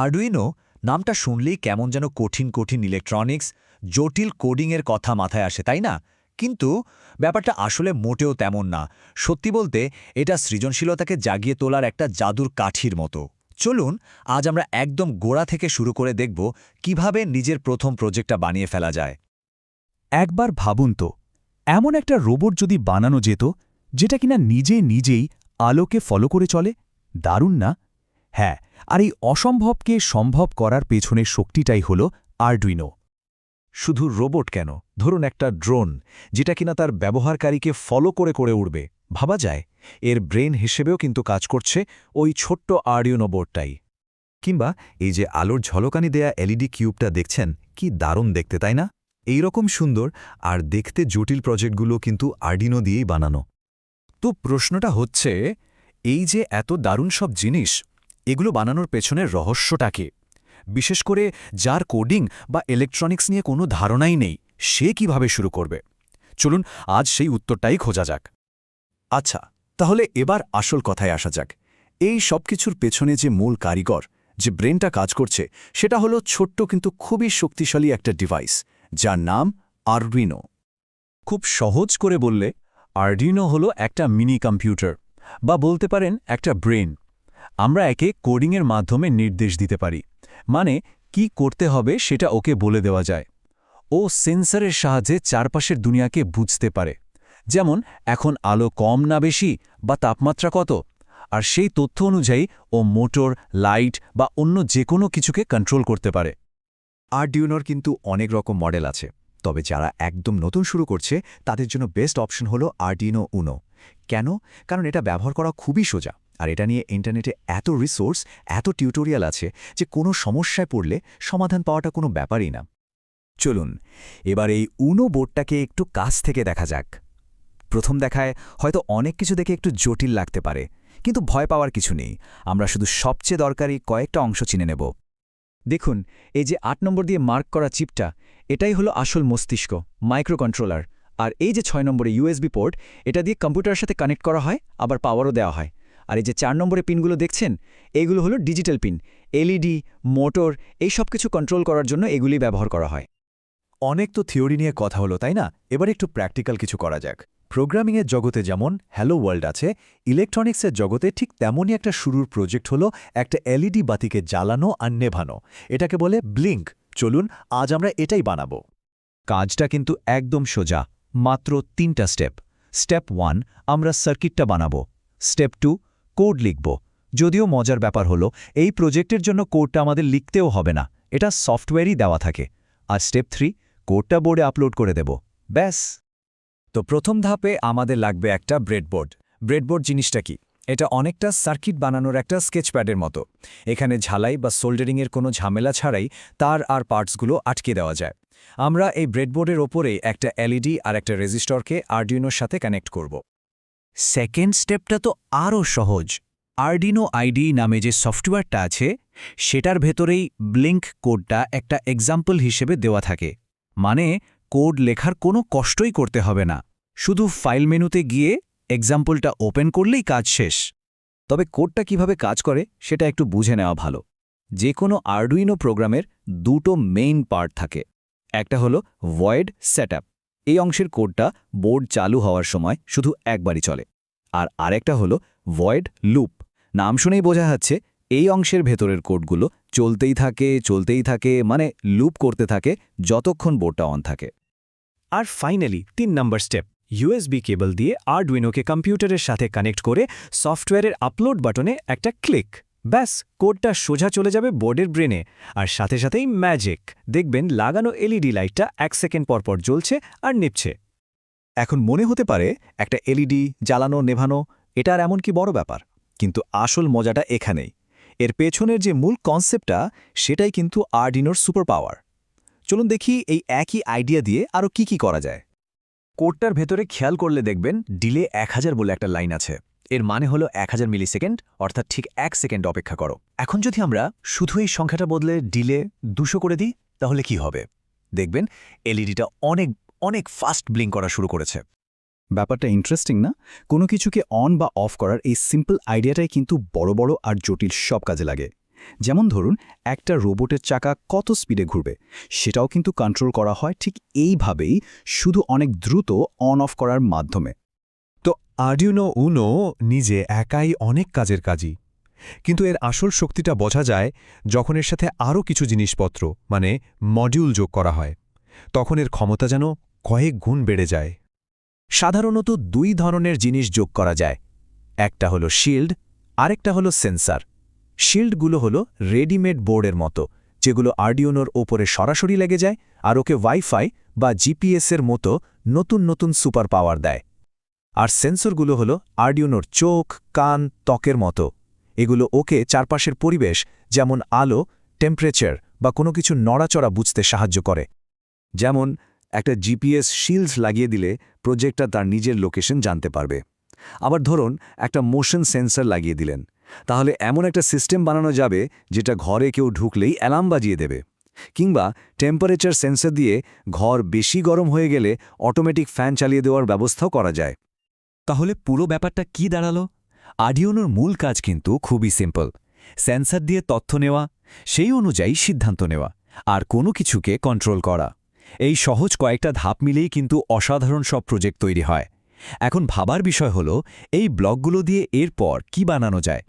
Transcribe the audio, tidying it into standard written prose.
Arduino নামটা শুনলেই কেমন যেন কঠিন কঠিন ইলেকট্রনিক্স, জটিল কোডিংয়ের কথা মাথায় আসে, তাই না? কিন্তু ব্যাপারটা আসলে মোটেও তেমন না। সত্যি বলতে এটা সৃজনশীলতাকে জাগিয়ে তোলার একটা জাদুর কাঠির মতো। চলুন আজ আমরা একদম গোড়া থেকে শুরু করে দেখব কিভাবে নিজের প্রথম প্রজেক্টটা বানিয়ে ফেলা যায়। একবার ভাবুন তো, এমন একটা রোবট যদি বানানো যেত যেটা কিনা নিজেই আলোকে ফলো করে চলে। দারুণ না? হ্যাঁ, আর এই অসম্ভবকে সম্ভব করার পেছনের শক্তিটাই হল আর্ডুইনো। শুধু রোবট কেন, ধরুন একটা ড্রোন যেটা কিনা তার ব্যবহারকারীকে ফলো করে করে উড়বে, ভাবা যায় এর ব্রেন হিসেবেও কিন্তু কাজ করছে ওই ছোট্ট আর্ডুইনো বোর্ডটাই। কিংবা এই যে আলোর ঝলকানি দেয়া এলইডি কিউবটা দেখছেন, কি দারুণ দেখতে, তাই না? এই রকম সুন্দর আর দেখতে জটিল প্রজেক্টগুলো কিন্তু আর্ডিনো দিয়েই বানানো। তো প্রশ্নটা হচ্ছে, এই যে এত দারুণ সব জিনিস, এগুলো বানানোর পেছনের রহস্যটা কি? বিশেষ করে যার কোডিং বা ইলেকট্রনিক্স নিয়ে কোনো ধারণাই নেই, সে কিভাবে শুরু করবে? চলুন আজ সেই উত্তরটাই খোঁজা যাক। আচ্ছা, তাহলে এবার আসল কথায় আসা যাক। এই সব কিছুর পেছনে যে মূল কারিগর, যে ব্রেনটা কাজ করছে, সেটা হলো ছোট্ট কিন্তু খুবই শক্তিশালী একটা ডিভাইস, যার নাম আর্ডুইনো। খুব সহজ করে বললে, আর্ডুইনো হলো একটা মিনি কম্পিউটার, বা বলতে পারেন একটা ব্রেন। আমরা একে কোডিংয়ের মাধ্যমে নির্দেশ দিতে পারি, মানে কি করতে হবে সেটা ওকে বলে দেওয়া যায়। ও সেন্সরের সাহায্যে চারপাশের দুনিয়াকে বুঝতে পারে, যেমন এখন আলো কম না বেশি বা তাপমাত্রা কত, আর সেই তথ্য অনুযায়ী ও মোটর, লাইট বা অন্য যে কোনো কিছুকে কন্ট্রোল করতে পারে। আর্ডুইনোর কিন্তু অনেক রকম মডেল আছে, তবে যারা একদম নতুন শুরু করছে তাদের জন্য বেস্ট অপশন হলো আর্ডুইনো উনো। কেন? কারণ এটা ব্যবহার করা খুবই সোজা, আর এটা নিয়ে ইন্টারনেটে এত রিসোর্স, এত টিউটোরিয়াল আছে যে কোনো সমস্যায় পড়লে সমাধান পাওয়াটা কোনো ব্যাপারই না। চলুন এবার এই উনো বোর্ডটাকে একটু কাছ থেকে দেখা যাক। প্রথম দেখায় হয়তো অনেক কিছু দেখে একটু জটিল লাগতে পারে, কিন্তু ভয় পাওয়ার কিছু নেই। আমরা শুধু সবচেয়ে দরকারি কয়েকটা অংশ চিনে নেব। দেখুন, এই যে ৮ নম্বর দিয়ে মার্ক করা চিপটা, এটাই হলো আসল মস্তিষ্ক, মাইক্রো কন্ট্রোলার। আর এই যে ৬ নম্বরে ইউএসবি পোর্ট, এটা দিয়ে কম্পিউটারের সাথে কানেক্ট করা হয়, আবার পাওয়ারও দেওয়া হয়। আর এই যে ৪ নম্বরে পিনগুলো দেখছেন, এইগুলো হলো ডিজিটাল পিন, এলইডি, মোটর, এই সব কিছু কন্ট্রোল করার জন্য এগুলি ব্যবহার করা হয়। অনেক তো থিওরি নিয়ে কথা হলো, তাই না? এবার একটু প্র্যাকটিক্যাল কিছু করা যাক। প্রোগ্রামিংয়ের জগতে যেমন হ্যালো ওয়ার্ল্ড আছে, ইলেকট্রনিক্সের জগতে ঠিক তেমনই একটা শুরুর প্রজেক্ট হলো একটা এলইডি বাতিকে জ্বালানো আর নেভানো। এটাকে বলে ব্লিঙ্ক। চলুন আজ আমরা এটাই বানাবো। কাজটা কিন্তু একদম সোজা, মাত্র ৩টা স্টেপ। স্টেপ 1, আমরা সার্কিটটা বানাবো। স্টেপ 2, কোড লিখব। যদিও মজার ব্যাপার হলো এই প্রজেক্টের জন্য কোডটা আমাদের লিখতেও হবে না, এটা সফটওয়্যারই দেওয়া থাকে। আর স্টেপ 3, কোডটা বোর্ডে আপলোড করে দেব, ব্যাস। তো প্রথম ধাপে আমাদের লাগবে একটা ব্রেডবোর্ড। ব্রেডবোর্ড জিনিসটা কি? এটা অনেকটা সার্কিট বানানোর একটা স্কেচপ্যাডের মতো। এখানে ঝালাই বা সোল্ডারিংয়ের কোনো ঝামেলা ছাড়াই তার আর পার্টসগুলো আটকে দেওয়া যায়। আমরা এই ব্রেডবোর্ডের ওপরেই একটা এলইডি আর একটা রেজিস্টরকে আর্ডুইনোর সাথে কানেক্ট করব। সেকেন্ড স্টেপটা তো আরও সহজ। আর্ডিনো আইডি নামে যে সফটওয়্যারটা আছে, সেটার ভেতরেই ব্লিঙ্ক কোডটা একটা এক্সাম্পল হিসেবে দেওয়া থাকে। মানে কোড লেখার কোনো কষ্টই করতে হবে না, শুধু ফাইল মেনুতে গিয়ে এক্সাম্পলটা ওপেন করলেই কাজ শেষ। তবে কোডটা কিভাবে কাজ করে সেটা একটু বুঝে নেওয়া ভালো। যে কোনো আর্ডুইনো প্রোগ্রামের দুটো মেইন পার্ট থাকে। একটা হলো ভয়েড সেটআপ, এই অংশের কোডটা বোর্ড চালু হওয়ার সময় শুধু একবারই চলে। আর আরেকটা হলো ভয়েড লুপ। নাম শুনেই বোঝা যাচ্ছে এই অংশের ভেতরের কোডগুলো চলতেই থাকে, মানে লুপ করতে থাকে যতক্ষণ বোর্ডটা অন থাকে। আর ফাইনালি ৩ নম্বর স্টেপ, ইউএসবি কেবল দিয়ে আর্ডুইনোকে কম্পিউটারের সাথে কানেক্ট করে সফটওয়্যারের আপলোড বাটনে একটা ক্লিক, ব্যাস কোডটা সোজা চলে যাবে বোর্ডের ব্রেনে। আর সাথে সাথেই ম্যাজিক, দেখবেন লাগানো এলইডি লাইটটা ১ সেকেন্ড পরপর জ্বলছে আর নিভছে। এখন মনে হতে পারে একটা এলইডি জ্বালানো নেভানো এটা আর এমন কি বড় ব্যাপার, কিন্তু আসল মজাটা এখানেই। এর পেছনের যে মূল কনসেপ্টটা, সেটাই কিন্তু আর্ডুইনোর সুপার পাওয়ার। চলুন দেখি এই একই আইডিয়া দিয়ে আরও কি করা যায়। কোডটার ভেতরে খেয়াল করলে দেখবেন ডিলে ১০০০ বলে একটা লাইন আছে। এর মানে হলো ১০০০ মিলিসেকেন্ড, অর্থাৎ ঠিক ১ সেকেন্ড অপেক্ষা করো। এখন যদি আমরা শুধু এই সংখ্যাটা বদলে ডিলে ২০০ করে দিই, তাহলে কি হবে? দেখবেন এলইডিটা অনেক ফাস্ট ব্লিঙ্ক করা শুরু করেছে। ব্যাপারটা ইন্টারেস্টিং না? কোনো কিছুকে অন বা অফ করার এই সিম্পল আইডিয়াটাই কিন্তু বড় আর জটিল সব কাজে লাগে। যেমন ধরুন একটা রোবটের চাকা কত স্পিডে ঘুরবে সেটাও কিন্তু কন্ট্রোল করা হয় ঠিক এইভাবেই, শুধু অনেক দ্রুত অন অফ করার মাধ্যমে। তো আর্ডিনো উনো নিজে একাই অনেক কাজের কাজই, কিন্তু এর আসল শক্তিটা বোঝা যায় যখন এর সাথে আরও কিছু জিনিসপত্র মানে মডিউল যোগ করা হয়, তখন এর ক্ষমতা যেন কয়েক গুণ বেড়ে যায়। সাধারণত দুই ধরনের জিনিস যোগ করা যায়, একটা হলো শিল্ড, আরেকটা হলো সেন্সার। শিল্ডগুলো হলো রেডিমেড বোর্ডের মতো, যেগুলো আর্ডিনোর ওপরে সরাসরি লেগে যায় আর ওকে ওয়াইফাই বা জিপিএসের মতো নতুন নতুন সুপার পাওয়ার দেয়। আর সেন্সরগুলো হলো আর্ডিনোর চোখ, কান, ত্বকের মতো, এগুলো ওকে চারপাশের পরিবেশ যেমন আলো, টেম্পারেচার বা কোনো কিছু নড়াচড়া বুঝতে সাহায্য করে। যেমন একটা জিপিএস শিল্ডস লাগিয়ে দিলে প্রজেক্টটা তার নিজের লোকেশন জানতে পারবে। আবার ধরুন একটা মোশন সেন্সর লাগিয়ে দিলেন, তাহলে এমন একটা সিস্টেম বানানো যাবে যেটা ঘরে কেউ ঢুকলেই অ্যালার্ম বাজিয়ে দেবে। কিংবা টেম্পারেচার সেন্সর দিয়ে ঘর বেশি গরম হয়ে গেলে অটোমেটিক ফ্যান চালিয়ে দেওয়ার ব্যবস্থাও করা যায়। তাহলে পুরো ব্যাপারটা কি দাঁড়ালো? আর্ডিনোর মূল কাজ কিন্তু খুবই সিম্পল, সেন্সর দিয়ে তথ্য নেওয়া, সেই অনুযায়ী সিদ্ধান্ত নেওয়া আর কোনো কিছুকে কন্ট্রোল করা। এই সহজ কয়েকটা ধাপ মিলেই কিন্তু অসাধারণ সব প্রজেক্ট তৈরি হয়। এখন ভাবার বিষয় হলো এই ব্লকগুলো দিয়ে এরপর কি বানানো যায়।